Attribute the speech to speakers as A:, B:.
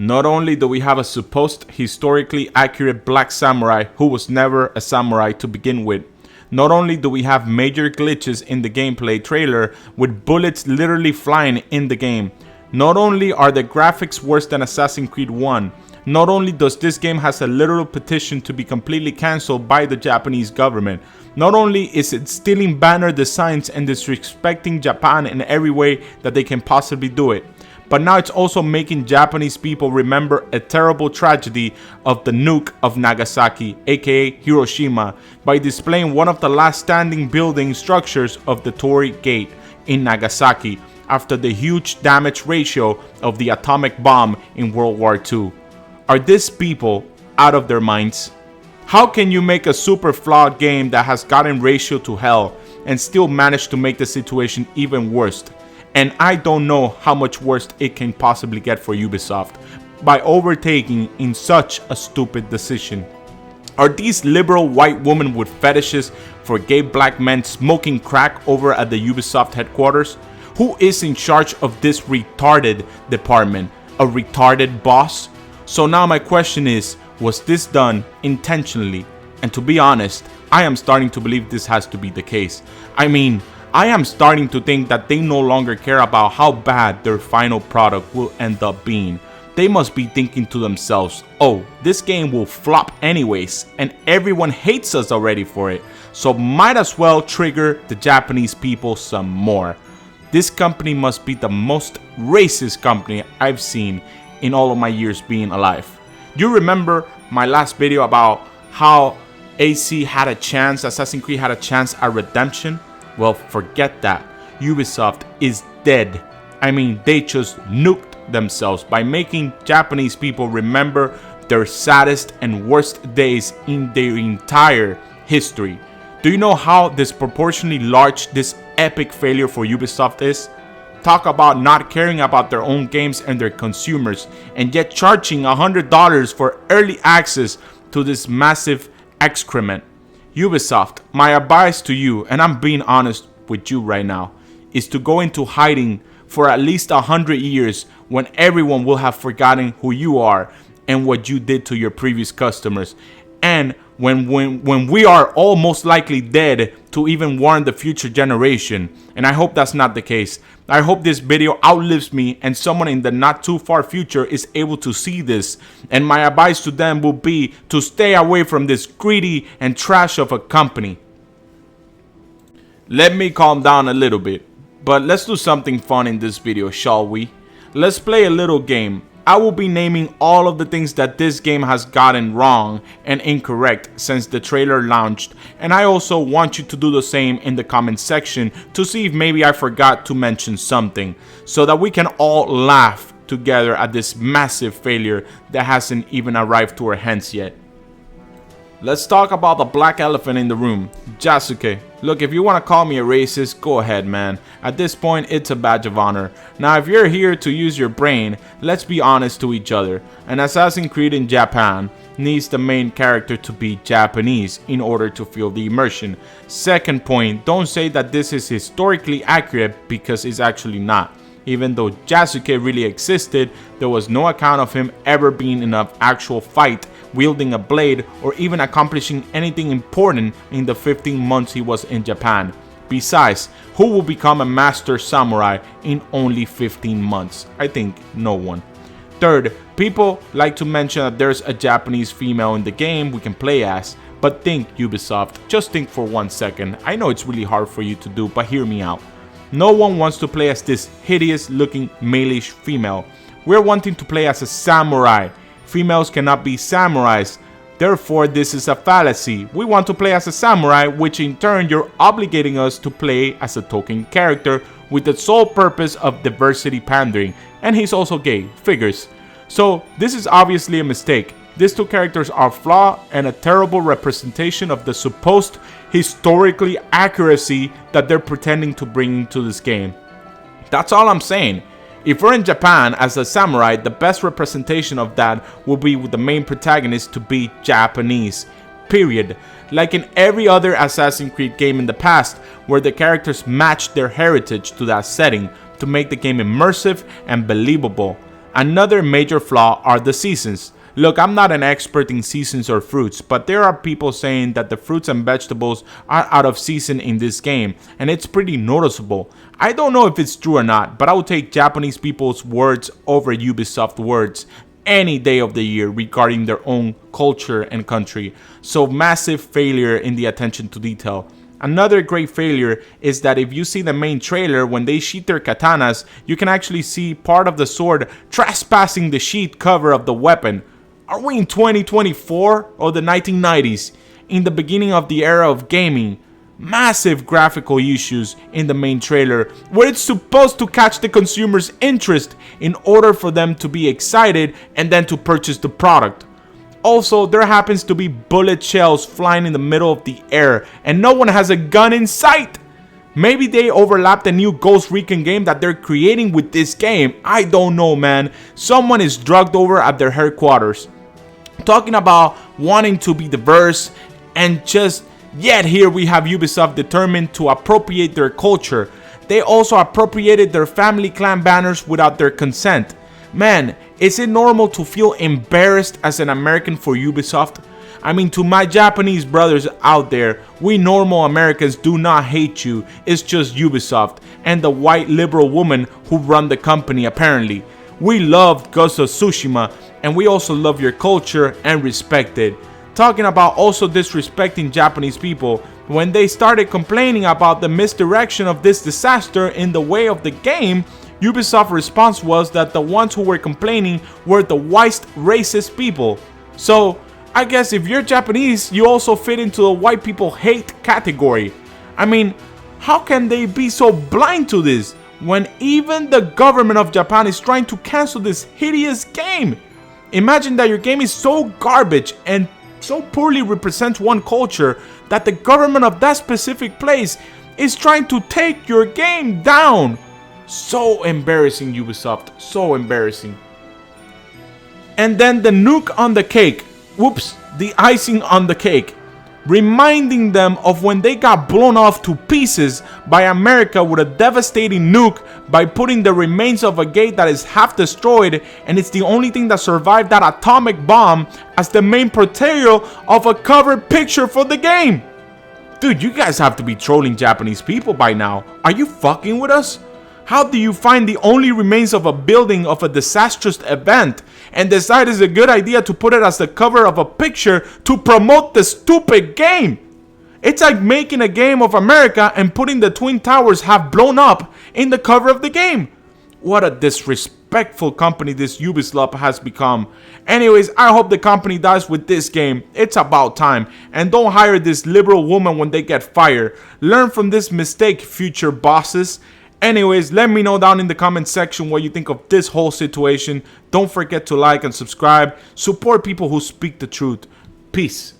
A: Not only do we have a supposed historically accurate black samurai who was never a samurai to begin with, not only do we have major glitches in the gameplay trailer with bullets literally flying in the game, not only are the graphics worse than Assassin's Creed 1, not only does this game has a literal petition to be completely cancelled by the Japanese government, not only is it stealing banner designs and disrespecting Japan in every way that they can possibly do it, but now it's also making Japanese people remember a terrible tragedy of the nuke of Nagasaki, aka Hiroshima, by displaying one of the last standing building structures of the Torii Gate in Nagasaki after the huge damage ratio of the atomic bomb in World War II. Are these people out of their minds? How can you make a super flawed game that has gotten ratio to hell and still manage to make the situation even worse? And I don't know how much worse it can possibly get for Ubisoft by overtaking in such a stupid decision. Are these liberal white women with fetishes for gay black men smoking crack over at the Ubisoft headquarters? Who is in charge of this retarded department? A retarded boss? So now my question is, was this done intentionally? And to be honest, I am starting to believe this has to be the case. I am starting to think that they no longer care about how bad their final product will end up being. They must be thinking to themselves, oh, this game will flop anyways, and everyone hates us already for it, so might as well trigger the Japanese people some more. This company must be the most racist company I've seen in all of my years being alive. You remember my last video about how Assassin's Creed had a chance at redemption? Well, forget that. Ubisoft is dead. They just nuked themselves by making Japanese people remember their saddest and worst days in their entire history. Do you know how disproportionately large this epic failure for Ubisoft is? Talk about not caring about their own games and their consumers, and yet charging $100 for early access to this massive excrement. Ubisoft, my advice to you, and I'm being honest with you right now, is to go into hiding for at least 100 years when everyone will have forgotten who you are and what you did to your previous customers. And when we are all most likely dead to even warn the future generation. And I hope that's not the case. I hope this video outlives me and someone in the not too far future is able to see this. And my advice to them will be to stay away from this greedy and trash of a company. Let me calm down a little bit. But let's do something fun in this video, shall we? Let's play a little game. I will be naming all of the things that this game has gotten wrong and incorrect since the trailer launched, and I also want you to do the same in the comment section to see if maybe I forgot to mention something, so that we can all laugh together at this massive failure that hasn't even arrived to our hands yet. Let's talk about the black elephant in the room, Yasuke. Look, if you want to call me a racist, go ahead, man. At this point, it's a badge of honor. Now, if you're here to use your brain, let's be honest to each other. An Assassin's Creed in Japan needs the main character to be Japanese in order to feel the immersion. Second point, don't say that this is historically accurate because it's actually not. Even though Yasuke really existed, there was no account of him ever being in an actual fight, wielding a blade, or even accomplishing anything important in the 15 months he was in Japan. Besides, who will become a master samurai in only 15 months? I think no one. Third, people like to mention that there's a Japanese female in the game we can play as, but think, Ubisoft, just think for 1 second. I know it's really hard for you to do, but hear me out. No one wants to play as this hideous looking male-ish female. We're wanting to play as a samurai. Females cannot be samurais. Therefore, this is a fallacy. We want to play as a samurai, which in turn you're obligating us to play as a token character with the sole purpose of diversity pandering. And he's also gay. Figures. So this is obviously a mistake. These two characters are flawed and a terrible representation of the supposed historically accuracy that they're pretending to bring to this game. That's all I'm saying. If we're in Japan as a samurai, the best representation of that will be with the main protagonist to be Japanese. Period. Like in every other Assassin's Creed game in the past, where the characters match their heritage to that setting to make the game immersive and believable. Another major flaw are the seasons. Look, I'm not an expert in seasons or fruits, but there are people saying that the fruits and vegetables are out of season in this game, and it's pretty noticeable. I don't know if it's true or not, but I will take Japanese people's words over Ubisoft words any day of the year regarding their own culture and country. So massive failure in the attention to detail. Another great failure is that if you see the main trailer, when they sheath their katanas, you can actually see part of the sword trespassing the sheath cover of the weapon. Are we in 2024 or the 1990s? In the beginning of the era of gaming, massive graphical issues in the main trailer where it's supposed to catch the consumer's interest in order for them to be excited and then to purchase the product. Also, there happens to be bullet shells flying in the middle of the air and no one has a gun in sight. Maybe they overlap the new Ghost Recon game that they're creating with this game. I don't know, man. Someone is drugged over at their headquarters. Talking about wanting to be diverse and just yet here we have Ubisoft determined to appropriate their culture. They also appropriated their family clan banners without their consent. Man, is it normal to feel embarrassed as an American for Ubisoft? I mean, to my Japanese brothers out there, we normal Americans do not hate you. It's just Ubisoft and the white liberal woman who run the company apparently. We love Ghost of Tsushima and we also love your culture and respect it. Talking about also disrespecting Japanese people, when they started complaining about the misdirection of this disaster in the way of the game, Ubisoft's response was that the ones who were complaining were the white racist people. So I guess if you're Japanese, you also fit into the white people hate category. I mean, how can they be so blind to this when even the government of Japan is trying to cancel this hideous game? Imagine that your game is so garbage and so poorly represents one culture that the government of that specific place is trying to take your game down. So embarrassing, Ubisoft. So embarrassing. And then the nuke on the cake. Whoops, the icing on the cake. Reminding them of when they got blown off to pieces by America with a devastating nuke by putting the remains of a gate that is half destroyed and it's the only thing that survived that atomic bomb as the main portrayal of a cover picture for the game. Dude, you guys have to be trolling Japanese people by now. Are you fucking with us? How do you find the only remains of a building of a disastrous event and decide it's a good idea to put it as the cover of a picture to promote the stupid game? It's like making a game of America and putting the Twin Towers have blown up in the cover of the game. What a disrespectful company this Ubisoft has become. Anyways, I hope the company dies with this game. It's about time. And don't hire this liberal woman when they get fired. Learn from this mistake, future bosses. Anyways, let me know down in the comment section what you think of this whole situation. Don't forget to like and subscribe. Support people who speak the truth. Peace.